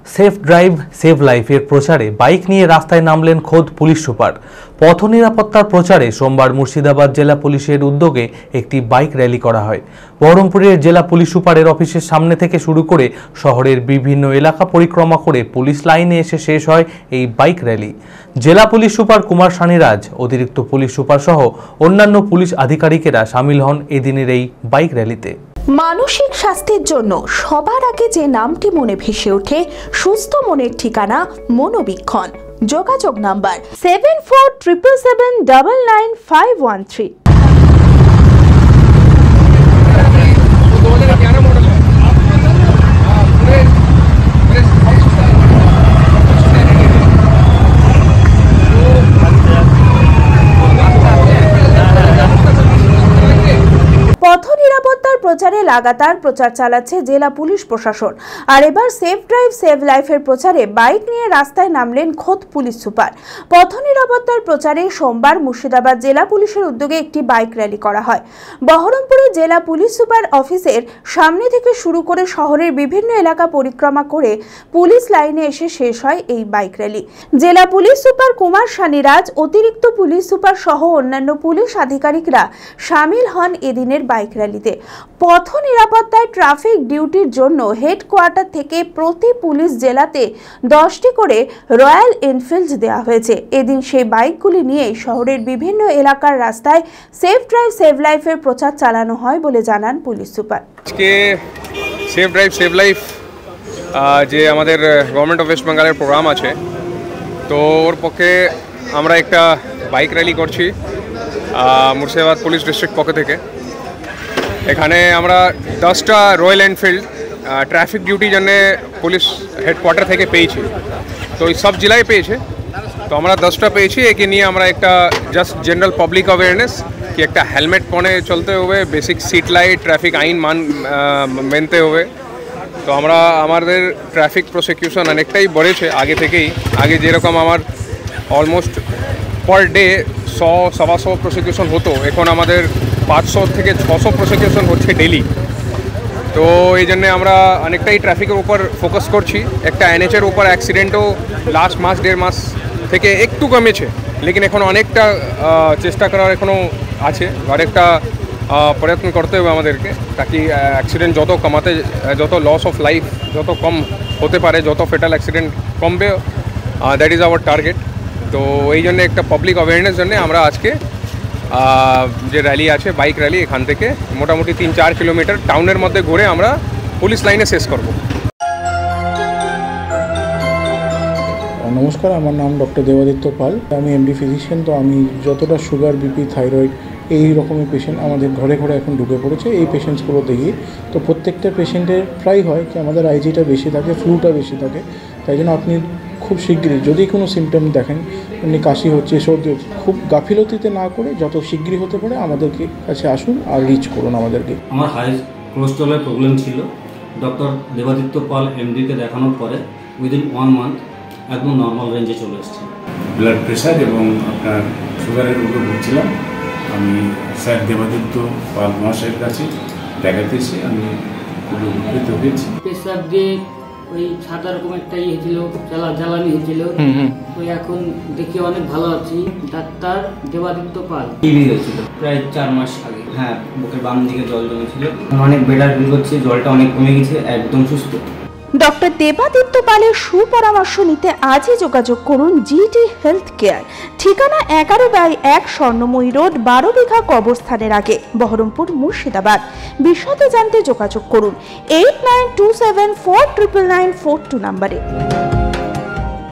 Safe drive save লাইফের প্রচারে bike নিয়ে রাস্তায় নামলেন খোদ পুলিশ সুপার। পথ নিরাপত্তার প্রচারে সোমবার মুর্শিদাবাদ জেলা পুলিশের উদ্যোগে একটি বাইক র্যালি করা হয়। বহরমপুরের জেলা পুলিশ সুপারের অফিসের সামনে থেকে শুরু করে শহরের বিভিন্ন এলাকা পরিক্রমা করে পুলিশ লাইনে এসে শেষ হয় এই বাইক র্যালি। জেলা পুলিশ সুপার কুমার সানিরাজ, অতিরিক্ত পুলিশ সুপার সহ অন্যান্য পুলিশ আধিকারিকেরা সামিল হন এদিনের এই বাইক র্যালিতে। মানসিক স্বাস্থ্যের জন্য সবার আগে যে নামটি মনে ভেসে ওঠে, সুস্থ মনের ঠিকানা মনোবীক্ষণ। যোগাযোগ নাম্বার 7477799513। পথ নিরাপত্তার প্রচারে লাগাতার প্রচার চালাচ্ছে জেলা পুলিশ প্রশাসন। আর এবার সেফ ড্রাইভ সেভ লাইফের প্রচারে বাইক নিয়ে রাস্তায় নামলেন খোদ পুলিশ সুপার। পথ নিরাপত্তার প্রচারে সোমবার মুর্শিদাবাদ জেলা পুলিশের উদ্যোগে একটি বাইক র্যালি করা হয়। বহরমপুরে জেলা পুলিশ সুপার অফিসের সামনে থেকে শুরু করে শহরের বিভিন্ন এলাকা পরিক্রমা করে পুলিশ লাইনে এসে শেষ হয় এই বাইক র্যালি। জেলা পুলিশ সুপার কুমার সানিরাজ, অতিরিক্ত পুলিশ সুপার সহ অন্যান্য পুলিশ আধিকারিকরা সামিল হন এদিনের বাইক র্যালিতে। পথ নিরাপত্তায় ট্রাফিক ডিউটির জন্য হেডকোয়ার্টার থেকে প্রতি পুলিশ জেলাতে 10টি করে রয়্যাল এনফিল্ড দেওয়া হয়েছে। এদিন সেই বাইকগুলি নিয়ে শহরের বিভিন্ন এলাকার রাস্তায় সেফ ড্রাইভ সেভ লাইফের প্রচার চালানো হয় বলে জানান পুলিশ সুপার। আজকে সেফ ড্রাইভ সেভ লাইফ যে আমাদের গভর্নমেন্ট অফ ওয়েস্ট বেঙ্গলের প্রোগ্রাম আছে, তো ওর পক্ষে আমরা একটা বাইক র্যালি করছি মুর্শিদাবাদ পুলিশ ডিস্ট্রিক্ট পক্ষ থেকে। এখানে আমরা 10টা রয়্যাল এনফিল্ড ট্রাফিক ডিউটির জন্য পুলিশ হেডকোয়ার্টার থেকে পেয়েছি। তো এই সব জেলায় পেয়েছে, তো আমরা 10টা পেয়েছি। একে নিয়ে আমরা একটা জাস্ট জেনারেল পাবলিক অ্যাওয়ারনেস কি একটা হেলমেট পরে চলতে হবে, বেসিক সিট লাইট, ট্রাফিক আইন মানতে হবে। তো আমরা আমাদের ট্রাফিক প্রসিকিউশন অনেকটাই বেড়েছে আগে থেকেই। আগে যেরকম আমার অলমোস্ট পার ডে 100-125 প্রসিকিউশন হতো, এখন আমাদের 500 থেকে 600 প্রসিকিউশন হচ্ছে ডেলি। তো এই জন্যে আমরা অনেকটাই ট্রাফিকের উপর ফোকাস করছি। একটা এনএচের উপর অ্যাক্সিডেন্টও লাস্ট মাস 1.5 মাস থেকে একটু কমেছে, লেকিন এখন অনেকটা চেষ্টা করার এখনও আছে। অনেকটা প্রয়ত্ন করতে হবে আমাদেরকে, তাকি অ্যাক্সিডেন্ট যত লস অফ লাইফ যত কম হতে পারে, যত ফেটাল অ্যাক্সিডেন্ট কমবে, দ্যাট ইজ আওয়ার টার্গেট। তো এই জন্য একটা পাবলিক অ্যাওয়ারনেস জন্য আমরা আজকে যে র্যালি আছে বাইক র্যালি, এখান থেকে মোটামুটি 3-4 কিলোমিটার টাউনের মধ্যে ঘুরে আমরা পুলিশ লাইনে শেষ করব। নমস্কার, আমার নাম ডক্টর দেবাদিত্য পাল। আমি এমডি ফিজিশিয়ান। তো আমি যতটা সুগার, বিপি, থাইরয়েড এই রকমের পেশেন্ট আমাদের ঘরে ঘরে এখন ঢুকে পড়েছে, এই পেশেন্টসগুলো দেখি তো প্রত্যেকটা পেশেন্টের প্রায় হয় কি আমাদের আইজিটা বেশি থাকে, ফ্লুটা বেশি থাকে। তাই জন্য আপনি খুব শীঘ্রই যদি কোনো সিমটম দেখেন, এমনি কাশি হচ্ছে, সর্দি হচ্ছে, খুব গাফিলতিতে না করে যত শীঘ্রই হতে পারে আমাদেরকে কাছে আসুন আর রিচ করুন আমাদেরকে। আমার হাই কোলেস্ট্রলের প্রবলেম ছিল। ডক্টর দেবাদিত্য পাল এমডিকে দেখানোর পরে উইদিন 1 মান্থ একদম নর্মাল রেঞ্জে চলে এসেছে। ব্লাড প্রেশার এবং আপনার সুগারের উপর ভুগছিলাম। আমি স্যার দেবাদিত্য পাল মহাশয়ের কাছে দেখাতেছি, আমি খুব উপকৃত হয়েছি। প্রেশার দিয়ে ওই সাদা রকম একটা হয়েছিল, জ্বালানি হয়েছিল, ওই এখন দেখি অনেক ভালো আছি। ডাক্তার দেবাদিত্য পাল। টিবি হয়েছিল প্রায় 4 মাস আগে। হ্যাঁ, বুকের বাম দিকে জল জমেছিল, অনেক বেটার ফিল করছি, জলটা অনেক কমে গেছে, একদম সুস্থ। ডক্টর দেবাদিত্য পালের সুপরামর্শ নিতে আজই যোগাযোগ করুন জিটি হেলথ কেয়ার। ঠিকানা 11/1 স্বর্ণময়ী রোড, 12 বিঘা কবরস্থানের আগে, বহরমপুর, মুর্শিদাবাদ। বিশদে জানতে যোগাযোগ করুন 8927499942 নম্বরে।